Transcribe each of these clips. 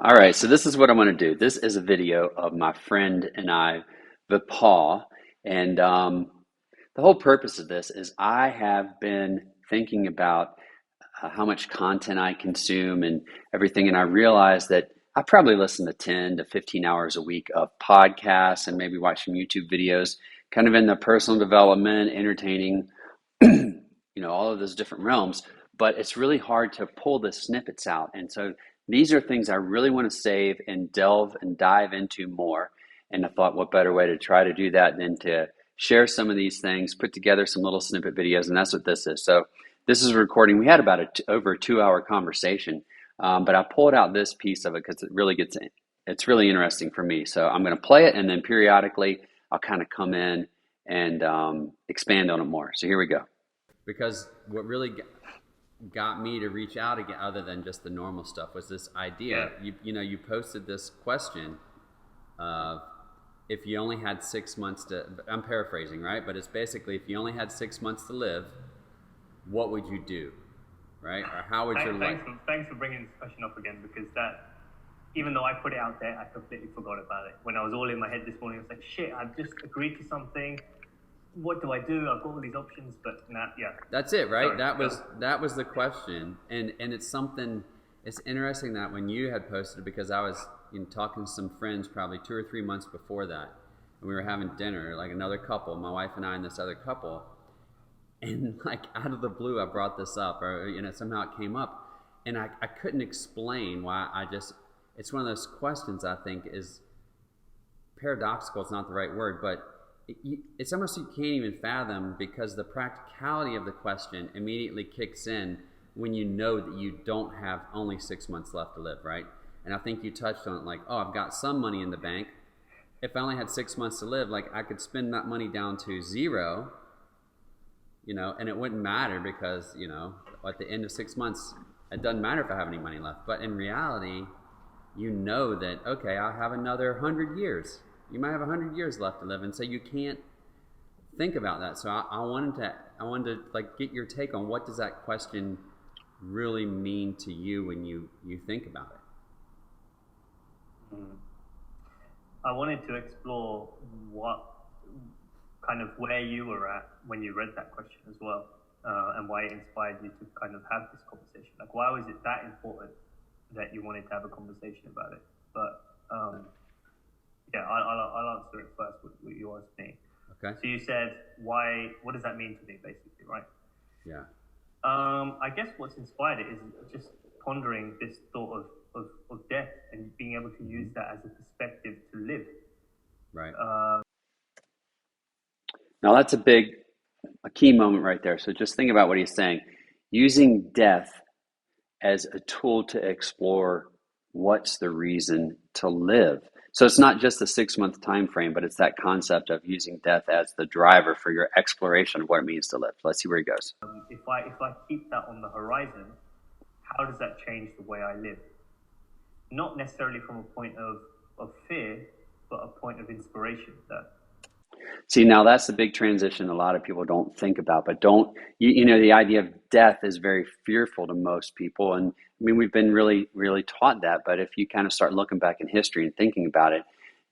All right, so this is what I'm going to do. This is a video of my friend and I, Vipul, and the whole purpose of this is I have been thinking about how much content I consume and everything, and I realized that I probably listen to 10 to 15 hours a week of podcasts and maybe watch some YouTube videos, kind of in the personal development, entertaining, all of those different realms. But it's really hard to pull the snippets out, and so these are things I really want to save and delve and dive into more. And I thought, what better way to try to do that than to share some of these things, put together some little snippet videos, and that's what this is. So this is a recording. We had about over a 2 hour conversation, but I pulled out this piece of it because it's really interesting for me. So I'm going to play it, and then periodically I'll kind of come in and expand on it more. So here we go. Because what really got me to reach out again, other than just the normal stuff, was this idea. You posted this question of, if you only had 6 months to, I'm paraphrasing, right? But it's basically, if you only had 6 months to live, what would you do, right? Or how would your life? Thanks for bringing this question up again, because that, even though I put it out there, I completely forgot about it. When I was all in my head this morning, I was like, shit, I've just agreed to something. What do I do? I've got all these options, but That's it, right? Sorry, that was the question, and it's something. It's interesting that when you had posted it, because I was talking to some friends probably 2 or 3 months before that, and we were having dinner, like another couple, my wife and I and this other couple, and like out of the blue, I brought this up, or somehow it came up, and I couldn't explain why. It's one of those questions I think is paradoxical. It's not the right word, but it's almost you can't even fathom, because the practicality of the question immediately kicks in when you know that you don't have only 6 months left to live, right? And I think you touched on it, like, oh, I've got some money in the bank. If I only had 6 months to live, like I could spend that money down to zero, and it wouldn't matter, because, at the end of 6 months, it doesn't matter if I have any money left. But in reality, that, okay, I'll have another 100 years. You might have 100 years left to live, and so you can't think about that. So I wanted to like get your take on, what does that question really mean to you when you think about it? I wanted to explore where you were at when you read that question as well, and why it inspired you to kind of have this conversation. Like, why was it that important that you wanted to have a conversation about it? But I'll answer it first, what you asked me. Okay. So you said, what does that mean to me, basically, right? Yeah. I guess what's inspired it is just pondering this thought of death, and being able to use that as a perspective to live. Right. Now that's a key moment right there. So just think about what he's saying. Using death as a tool to explore what's the reason to live. So it's not just the 6 month time frame, but it's that concept of using death as the driver for your exploration of what it means to live. Let's see where he goes. If I keep that on the horizon, how does that change the way I live? Not necessarily from a point of fear, but a point of inspiration. See, now that's the big transition a lot of people don't think about, but the idea of death is very fearful to most people. And I mean, we've been really, really taught that. But if you kind of start looking back in history and thinking about it,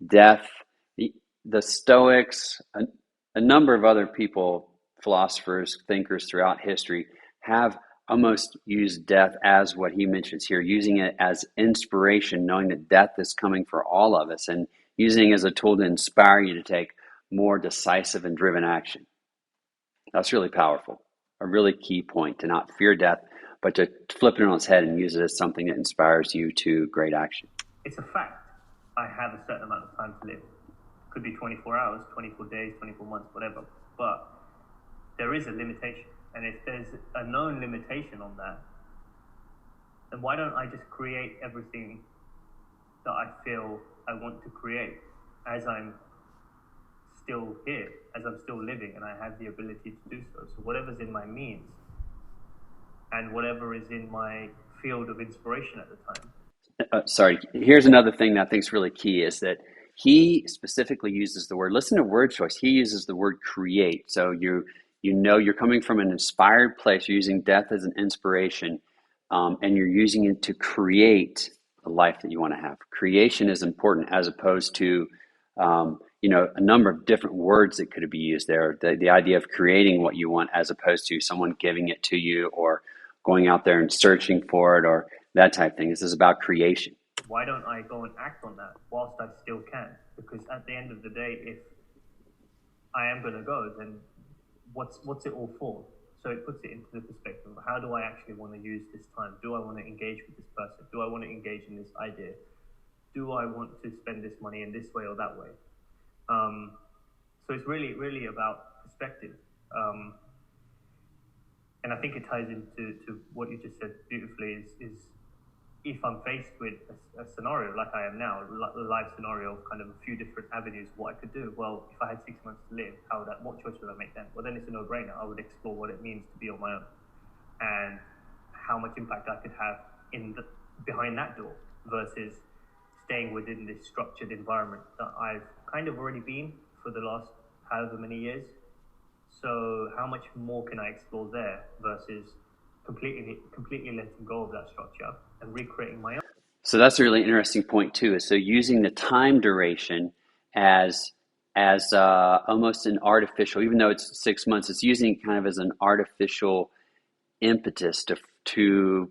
death, the Stoics, a number of other people, philosophers, thinkers throughout history, have almost used death as what he mentions here, using it as inspiration, knowing that death is coming for all of us, and using it as a tool to inspire you to take more decisive and driven action. That's really powerful. A really key point, to not fear death, but to flip it on its head and use it as something that inspires you to great action. It's a fact. I have a certain amount of time to live. Could be 24 hours, 24 days, 24 months, whatever. But there is a limitation. And if there's a known limitation on that, then why don't I just create everything that I feel I want to create as I'm still here, as I'm still living, and I have the ability to do so. So whatever's in my means, and whatever is in my field of inspiration at the time. Sorry, here's another thing that I think is really key, is that he specifically uses the word, listen to word choice, he uses the word create. So you're coming from an inspired place, you're using death as an inspiration, and you're using it to create a life that you want to have. Creation is important as opposed to, a number of different words that could be used there. The idea of creating what you want as opposed to someone giving it to you or going out there and searching for it or that type of thing. This is about creation. Why don't I go and act on that whilst I still can? Because at the end of the day, if I am going to go, then what's it all for? So it puts it into the perspective of how do I actually want to use this time? Do I want to engage with this person? Do I want to engage in this idea? Do I want to spend this money in this way or that way? So it's really, really about perspective. And I think it ties into what you just said beautifully is if I'm faced with a scenario like I am now, a life scenario of kind of a few different avenues of what I could do. Well, if I had 6 months to live, what choice would I make then? Well, then it's a no-brainer. I would explore what it means to be on my own and how much impact I could have behind that door versus staying within this structured environment that I've kind of already been for the last however many years. So how much more can I explore there versus completely letting go of that structure and recreating my own? So that's a really interesting point too. So using the time duration as almost an artificial, even though it's 6 months, it's using it kind of as an artificial impetus to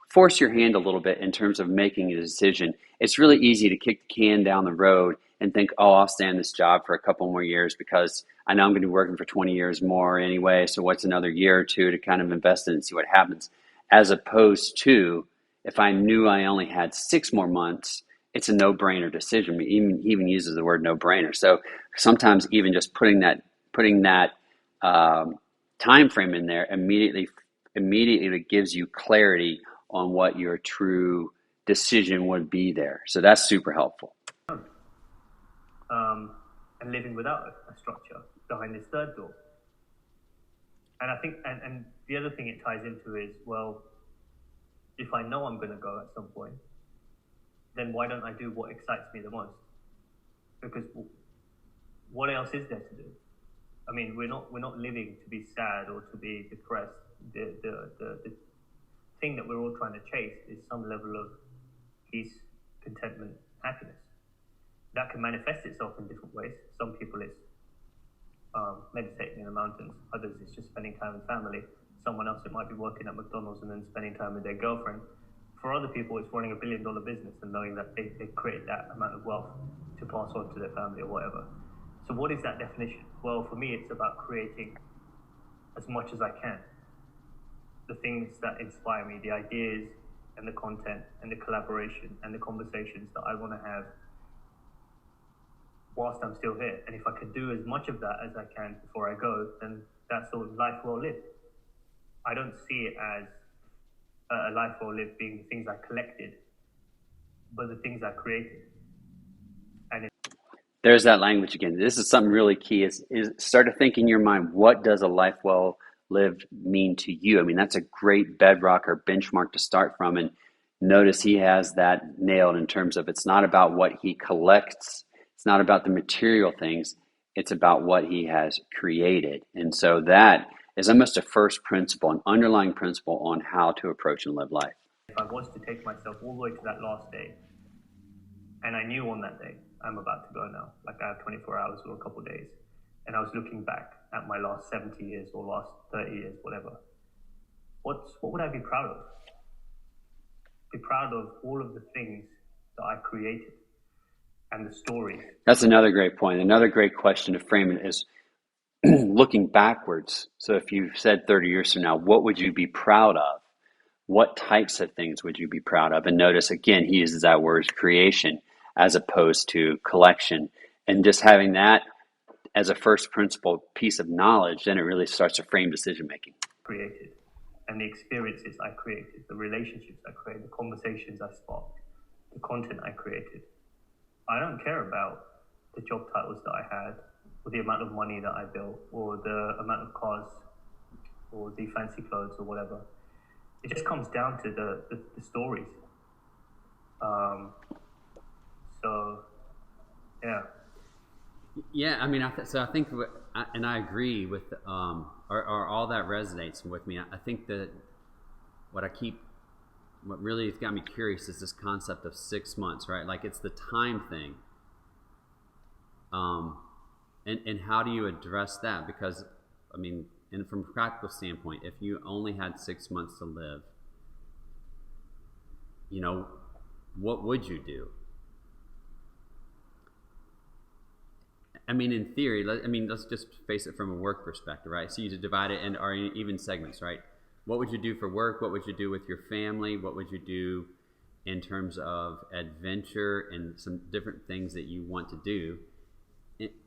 force your hand a little bit in terms of making a decision. It's really easy to kick the can down the road and think, oh, I'll stay in this job for a couple more years because I know I'm going to be working for 20 years more anyway. So what's another year or two to kind of invest in and see what happens? As opposed to if I knew I only had 6 more months, it's a no-brainer decision. He even uses the word no-brainer. So sometimes even just putting that time frame in there immediately gives you clarity on what your true decision would be there. So that's super helpful. And living without a structure behind this third door. And I think, and the other thing it ties into is, well, if I know I'm going to go at some point, then why don't I do what excites me the most? Because what else is there to do? I mean, we're not living to be sad or to be depressed. The thing that we're all trying to chase is some level of peace, contentment, happiness. That can manifest itself in different ways. Some people it's meditating in the mountains. Others it's just spending time with family. Someone else it might be working at McDonald's and then spending time with their girlfriend. For other people it's running $1 billion business and knowing that they create that amount of wealth to pass on to their family or whatever. So what is that definition? Well, for me it's about creating as much as I can. The things that inspire me, the ideas and the content and the collaboration and the conversations that I want to have whilst I'm still here. And if I could do as much of that as I can before I go, then that's a life well lived. I don't see it as a life well lived being the things I collected, but the things I created. And there's that language again. This is something really key is start to think in your mind, what does a life well lived mean to you? I mean, that's a great bedrock or benchmark to start from. And notice he has that nailed in terms of it's not about what he collects. It's not about the material things. It's about what he has created. And so that is almost a first principle, an underlying principle on how to approach and live life. If I was to take myself all the way to that last day, and I knew on that day, I'm about to go now, like I have 24 hours or a couple of days, and I was looking back at my last 70 years or last 30 years, whatever, what would I be proud of? Be proud of all of the things that I created and the stories. That's another great point. Another great question to frame it is looking backwards. So if you said 30 years from now, what would you be proud of? What types of things would you be proud of? And notice, again, he uses that word creation as opposed to collection. And just having that as a first principle piece of knowledge, then it really starts to frame decision making. Created, and the experiences I created, the relationships I created, the conversations I sparked, the content I created. I don't care about the job titles that I had, or the amount of money that I built, or the amount of cars, or the fancy clothes, or whatever. It just comes down to the stories. So, yeah. Yeah, I mean, I think, and I agree with, or all that resonates with me. I think that what I keep what really has got me curious is this concept of 6 months, right? Like it's the time thing. And how do you address that? Because, I mean, and from a practical standpoint, if you only had 6 months to live, you know, what would you do? I mean, in theory, let's just face it from a work perspective, right? So you divide it into or even segments, right? What would you do for work? What would you do with your family? What would you do in terms of adventure and some different things that you want to do?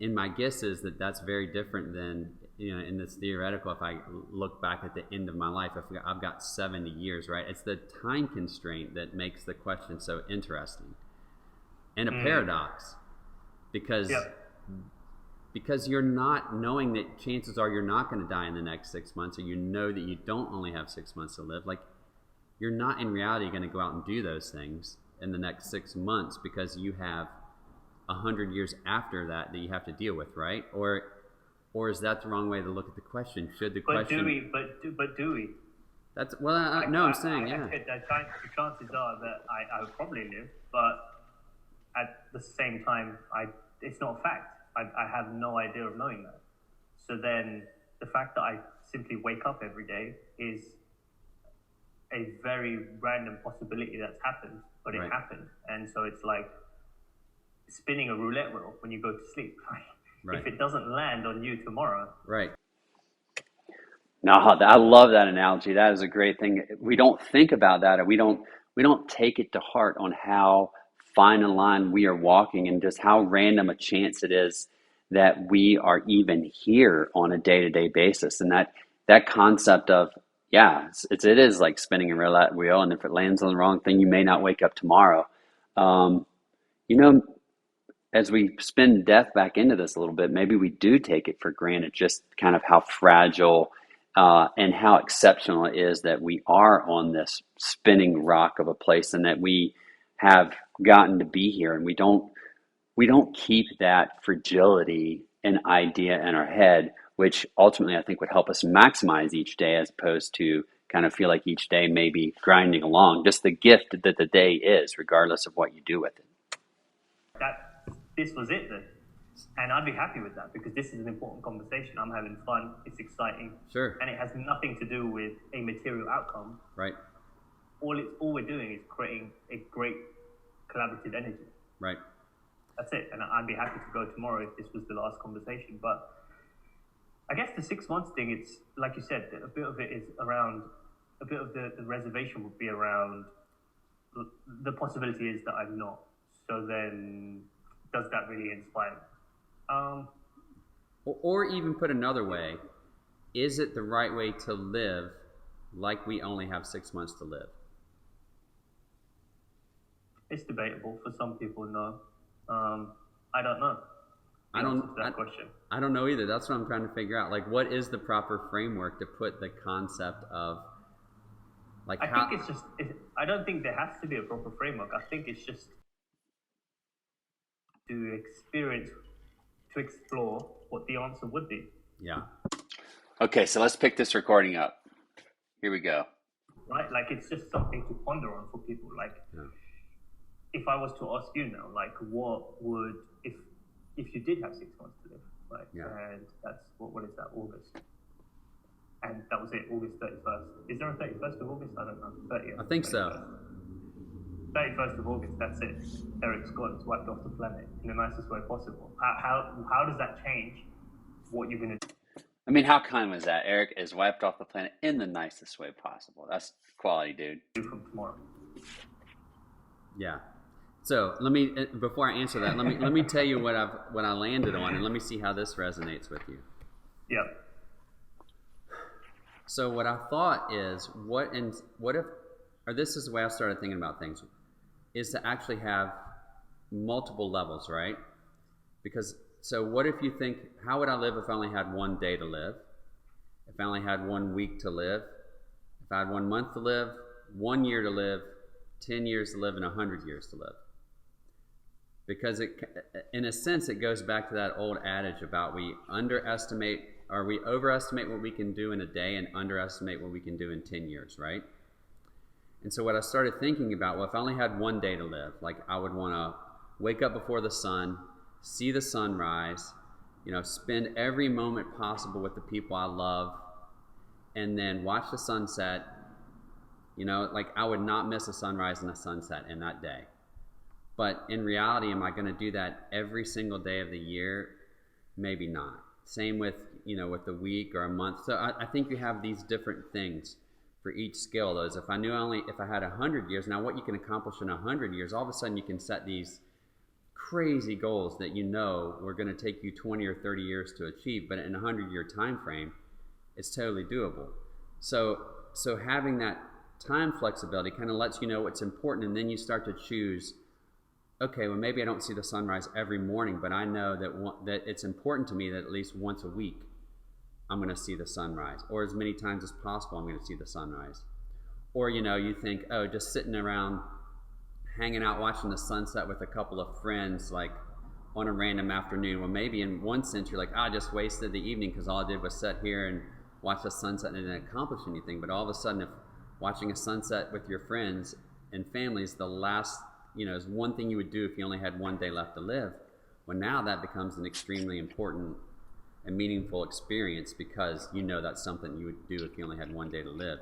And my guess is that that's very different than, you know, in this theoretical, if I look back at the end of my life, I've got 70 years, right? It's the time constraint that makes the question so interesting and a paradox because you're not knowing that chances are you're not going to die in the next 6 months, or you know that you don't only have 6 months to live. Like, you're not in reality going to go out and do those things in the next 6 months because you have 100 years after that you have to deal with, right? Or is that the wrong way to look at the question? Should the question? But do we? That's no. I'm saying yeah. The chances are that I would probably live, but at the same time, it's not a fact. I have no idea of knowing that. So then the fact that I simply wake up every day is a very random possibility that's happened, but it happened. And so it's like spinning a roulette wheel when you go to sleep. Right. If it doesn't land on you tomorrow. Right. No, I love that analogy. That is a great thing. We don't think about that, or we don't take it to heart on how fine a line we are walking and just how random a chance it is that we are even here on a day-to-day basis. And that concept of, it is like spinning a roulette wheel, and if it lands on the wrong thing, you may not wake up tomorrow. You know, as we spin death back into this a little bit, maybe we do take it for granted, just kind of how fragile and how exceptional it is that we are on this spinning rock of a place, and that we have gotten to be here, and we don't keep that fragility and idea in our head, which ultimately I think would help us maximize each day, as opposed to kind of feel like each day may be grinding along. Just the gift that the day is, regardless of what you do with it. This was it then. And I'd be happy with that, because this is an important conversation. I'm having fun. It's exciting. Sure. And it has nothing to do with a material outcome. Right. All we're doing is creating a great collaborative energy. Right. That's it. And I'd be happy to go tomorrow if this was the last conversation. But I guess the 6 months thing, it's like you said, a bit of it is around, a bit of the reservation would be around the possibility is that I'm not. So then, does that really inspire me? Or even put another way, is it the right way to live like we only have 6 months to live? It's debatable. For some people, no. I don't know. I don't know either. That's what I'm trying to figure out. Like, what is the proper framework to put the concept of, like, I think I don't think there has to be a proper framework. I think it's just to experience, to explore what the answer would be. Yeah. Okay, so let's pick this recording up. Here we go. Right? Like, it's just something to ponder on for people. Like, if I was to ask you now, like, what would, if you did have 6 months to live, right? And that's, what is that, August? And that was it, August 31st. Is there a 31st of August? I don't know. 30th. I think 31st. So. 31st of August, that's it. Eric's gone, it's wiped off the planet in the nicest way possible. How does that change what you're going to do? I mean, how kind was that? Eric is wiped off the planet in the nicest way possible. That's quality, dude. From tomorrow. Yeah. So let me, before I answer that, let me tell you what I landed on, and let me see how this resonates with you. Yeah. So what I thought is, what if, or this is the way I started thinking about things, is to actually have multiple levels, right? Because, so what if you think, how would I live if I only had 1 day to live? If I only had 1 week to live? If I had 1 month to live, 1 year to live, 10 years to live, and 100 years to live? Because in a sense, it goes back to that old adage about we overestimate what we can do in a day and underestimate what we can do in 10 years, right? And so what I started thinking about, well, if I only had one day to live, like I would want to wake up before the sun, see the sunrise, spend every moment possible with the people I love, and then watch the sunset. Like I would not miss a sunrise and a sunset in that day. But in reality, am I going to do that every single day of the year? Maybe not. Same with, with the week or a month. So I think you have these different things for each skill. Those, if I had 100 years, now what you can accomplish in 100 years, all of a sudden you can set these crazy goals that were going to take you 20 or 30 years to achieve, but in a 100-year time frame, it's totally doable. So having that time flexibility kind of lets you know what's important, and then you start to choose, okay, well, maybe I don't see the sunrise every morning, but I know that it's important to me that at least once a week I'm going to see the sunrise, or as many times as possible I'm going to see the sunrise. Or you think, oh, just sitting around hanging out watching the sunset with a couple of friends, like on a random afternoon. Well, maybe in one sense you're like, I just wasted the evening because all I did was sit here and watch the sunset and it didn't accomplish anything. But all of a sudden, if watching a sunset with your friends and family is the last, is one thing you would do if you only had one day left to live, well, now that becomes an extremely important and meaningful experience because that's something you would do if you only had one day to live.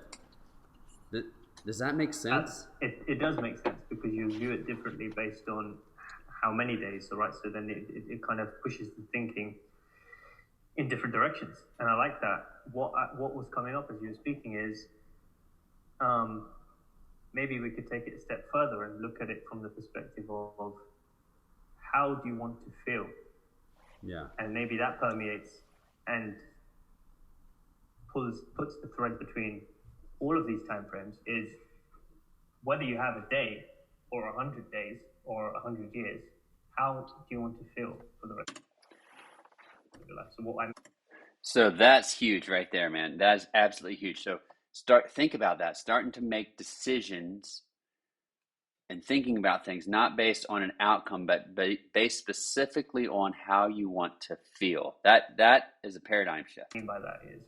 Does that make sense? It does make sense because you view it differently based on how many days, right? So then it kind of pushes the thinking in different directions. And I like that. What was coming up as you were speaking is maybe we could take it a step further and look at it from the perspective of how do you want to feel? Yeah. And maybe that permeates and puts the thread between all of these time frames is whether you have a day or 100 days or 100 years, how do you want to feel for the rest of your life? So that's huge right there, man. That's absolutely huge. So think about that, starting to make decisions and thinking about things not based on an outcome, but based specifically on how you want to feel. That is a paradigm shift. What I mean by that is,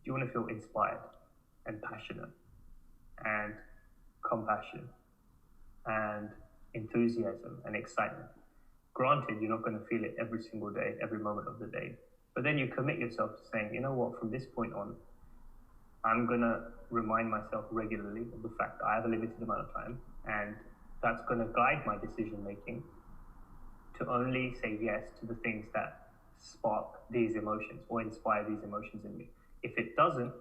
do you want to feel inspired and passionate and compassion and enthusiasm and excitement? Granted, you're not going to feel it every single day, every moment of the day. But then you commit yourself to saying, you know what, from this point on, I'm going to remind myself regularly of the fact that I have a limited amount of time, and that's going to guide my decision making to only say yes to the things that spark these emotions or inspire these emotions in me. If it doesn't,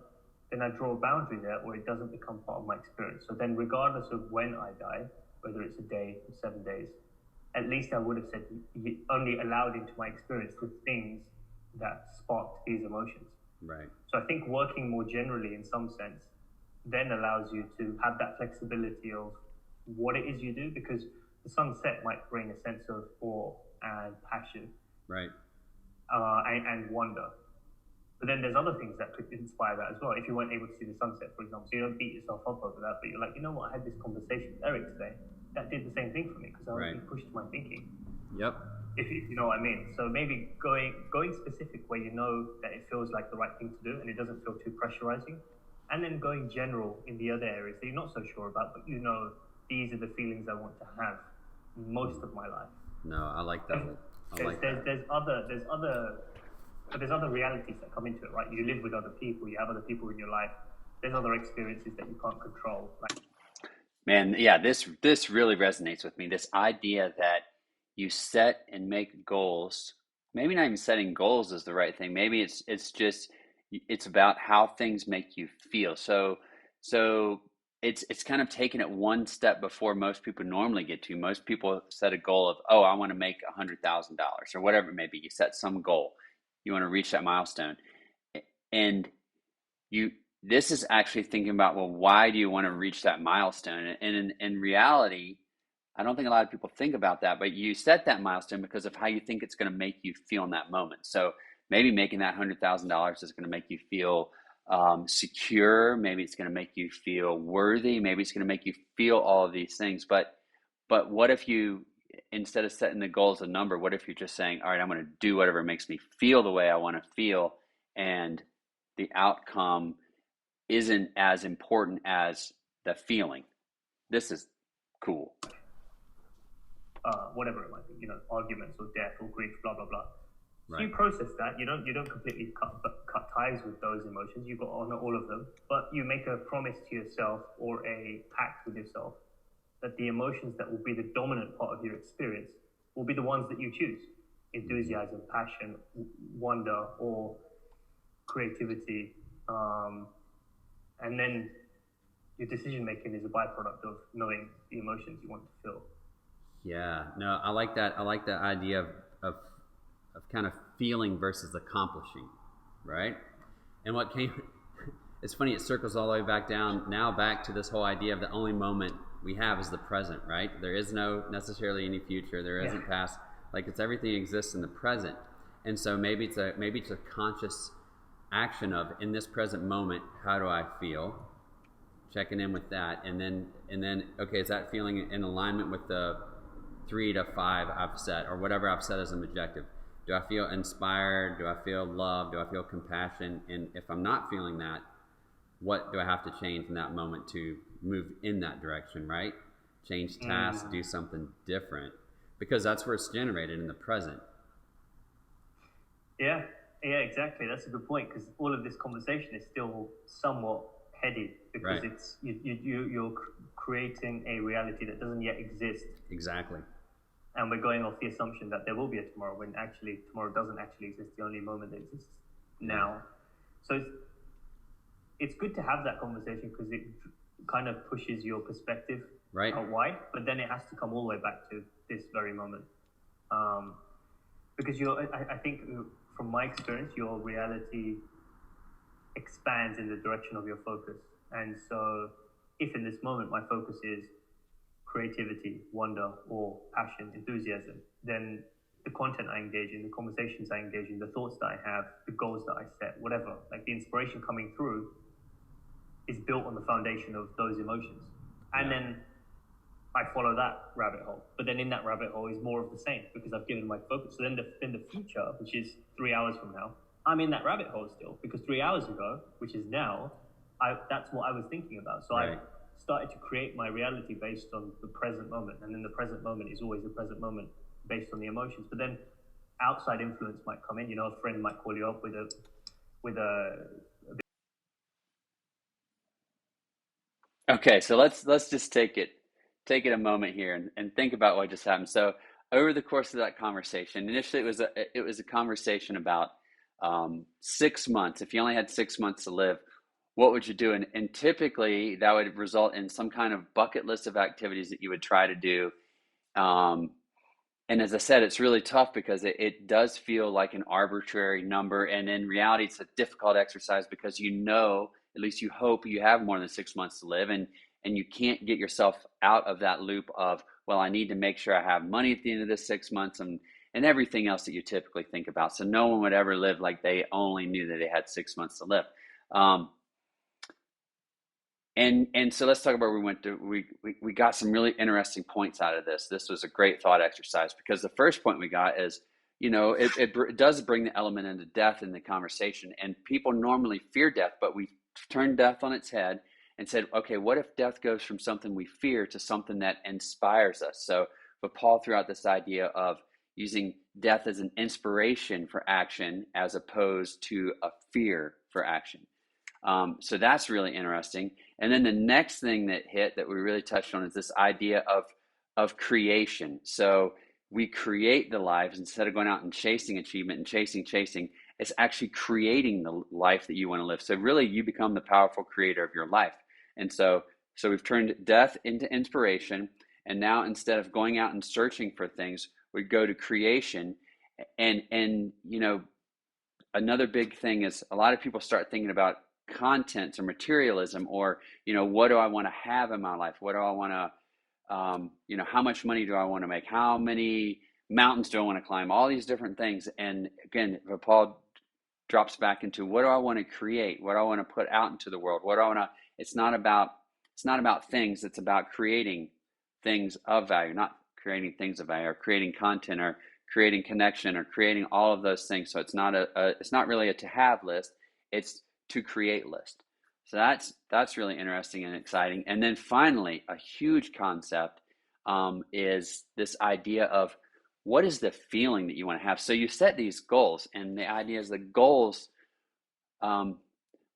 then I draw a boundary there, or it doesn't become part of my experience. So then regardless of when I die, whether it's a day or 7 days, at least I would have said only allowed into my experience the things that sparked these emotions. Right. So I think working more generally in some sense then allows you to have that flexibility of what it is you do, because the sunset might bring a sense of awe and passion, right, and wonder. But then there's other things that could inspire that as well. If you weren't able to see the sunset, for example, so you don't beat yourself up over that, but you're like, you know what, I had this conversation with Eric today that did the same thing for me because I was being pushed to my thinking. Yep. If you know what I mean. So maybe going specific where you know that it feels like the right thing to do and it doesn't feel too pressurizing, and then going general in the other areas that you're not so sure about, but these are the feelings I want to have most of my life. No, I like that. There's other realities that come into it, right? You live with other people, you have other people in your life. There's other experiences that you can't control. Man, yeah, this really resonates with me. This idea that you set and make goals. Maybe not even setting goals is the right thing. Maybe it's about how things make you feel. So it's kind of taking it one step before most people normally get to. Most people set a goal of, oh, I want to make $100,000 or whatever it may be. You set some goal. You want to reach that milestone. And this is actually thinking about, well, why do you want to reach that milestone? And in reality, I don't think a lot of people think about that, but you set that milestone because of how you think it's going to make you feel in that moment. So maybe making that $100,000 is going to make you feel secure. Maybe it's going to make you feel worthy. Maybe it's going to make you feel all of these things. But what if you, instead of setting the goal as a number, what if you're just saying, all right, I'm going to do whatever makes me feel the way I want to feel, and the outcome isn't as important as the feeling. This is cool. Whatever it might be, arguments or death or grief, blah blah blah. So Right. you process that. You don't completely cut ties with those emotions. You've got to honor all of them, but you make a promise to yourself or a pact with yourself that the emotions that will be the dominant part of your experience will be the ones that you choose: enthusiasm, passion, wonder, or creativity, and then your decision making is a byproduct of knowing the emotions you want to feel. Yeah, no, I like that. I like that idea of, of kind of feeling versus accomplishing, right? And what came, it's funny, it circles all the way back down now back to this whole idea of the only moment we have is the present, right? There is no necessarily any future, there Yeah. isn't past, like it's everything exists in the present. And so maybe it's a conscious action of in this present moment, how do I feel? Checking in with that, and then okay, is that feeling in alignment with the 3 to 5 I've set, or whatever I've set as an objective? Do I feel inspired? Do I feel love? Do I feel compassion? And if I'm not feeling that, what do I have to change in that moment to move in that direction, right? Change tasks, do something different, because that's where it's generated in the present. Yeah, yeah, exactly. That's a good point because all of this conversation is still somewhat heady because Right. it's you're creating a reality that doesn't yet exist, Exactly. and we're going off the assumption that there will be a tomorrow when actually tomorrow doesn't actually exist. The only moment that exists now. So it's good to have that conversation because it kind of pushes your perspective Right. out wide, but then it has to come all the way back to this very moment. Um, because I think from my experience, your reality expands in the direction of your focus. And so, if in this moment my focus is creativity, wonder, or passion, enthusiasm, then the content I engage in, the conversations I engage in, the thoughts that I have, the goals that I set, whatever, like the inspiration coming through is built on the foundation of those emotions. And then I follow that rabbit hole. But then in that rabbit hole is more of the same because I've given my focus. So then the future, which is 3 hours from now, I'm in that rabbit hole still because 3 hours ago, which is now, that's what I was thinking about. So Right. I started to create my reality based on the present moment. And then the present moment is always the present moment based on the emotions. But then outside influence might come in. A friend might call you up with a Okay, so let's just take it a moment here and think about what just happened. So over the course of that conversation, initially it was a conversation about 6 months. If you only had 6 months to live, what would you do? And typically that would result in some kind of bucket list of activities that you would try to do. Um, and as I said, it's really tough because it does feel like an arbitrary number. And in reality, it's a difficult exercise because at least you hope you have more than 6 months to live. And you can't get yourself out of that loop of, well, I need to make sure I have money at the end of this 6 months and everything else that you typically think about. So no one would ever live like they only knew that they had 6 months to live. Um, and so let's talk about where we went to. We got some really interesting points out of this. This was a great thought exercise because the first point we got is, it does bring the element into death in the conversation, and people normally fear death, but we turned death on its head and said, okay, what if death goes from something we fear to something that inspires us? But Paul threw out this idea of using death as an inspiration for action as opposed to a fear for action. So that's really interesting. And then the next thing that hit that we really touched on is this idea of creation. So we create the lives instead of going out and chasing achievement and chasing. It's actually creating the life that you want to live. So really, you become the powerful creator of your life. And so we've turned death into inspiration, and now instead of going out and searching for things, we go to creation. And another big thing is a lot of people start thinking about content or materialism, or what do I want to have in my life, what do I want to how much money do I want to make, how many mountains do I want to climb, all these different things. And again, Paul drops back into, what do I want to create, what do I want to put out into the world, what do I want to, it's not about things, it's about creating things of value, not creating things of value or creating content or creating connection or creating all of those things. So it's not really a to have list, it's to create list. So that's really interesting and exciting. And then finally, a huge concept is this idea of what is the feeling that you want to have. So you set these goals, and the idea is the goals. Um,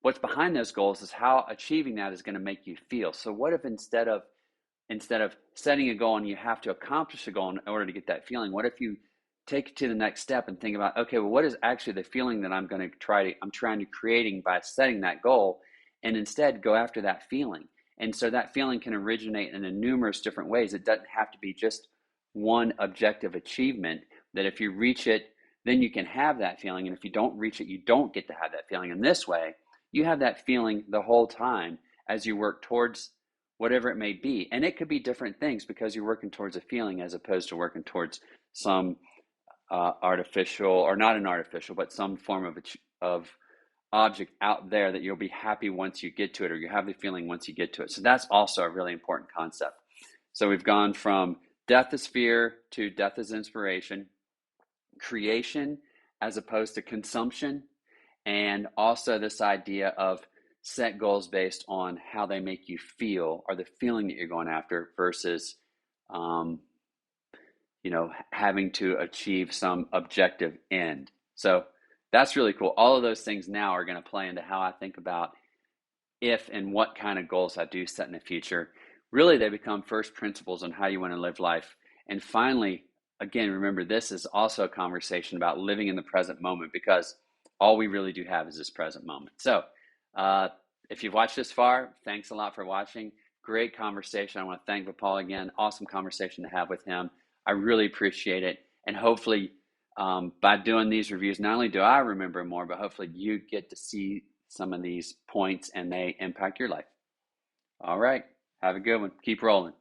what's behind those goals is how achieving that is going to make you feel. So what if instead of setting a goal and you have to accomplish a goal in order to get that feeling, what if you take it to the next step and think about, okay, well, what is actually the feeling that I'm trying to creating by setting that goal, and instead go after that feeling. And so that feeling can originate in a numerous different ways. It doesn't have to be just one objective achievement, that if you reach it, then you can have that feeling. And if you don't reach it, you don't get to have that feeling. In this way, you have that feeling the whole time as you work towards whatever it may be. And it could be different things because you're working towards a feeling as opposed to working towards some artificial, or not an artificial, but some form of object out there that you'll be happy once you get to it, or you have the feeling once you get to it. So that's also a really important concept. So we've gone from death is fear to death is inspiration, creation as opposed to consumption, and also this idea of set goals based on how they make you feel, or the feeling that you're going after, versus um, having to achieve some objective end. So that's really cool. All of those things now are going to play into how I think about if and what kind of goals I do set in the future. Really, they become first principles on how you want to live life. And finally, again, remember, this is also a conversation about living in the present moment, because all we really do have is this present moment. So uh, if you've watched this far, thanks a lot for watching. Great conversation. I want to thank Vipul again. Awesome conversation to have with him. I really appreciate it. And hopefully, by doing these reviews, not only do I remember more, but hopefully you get to see some of these points and they impact your life. All right. Have a good one. Keep rolling.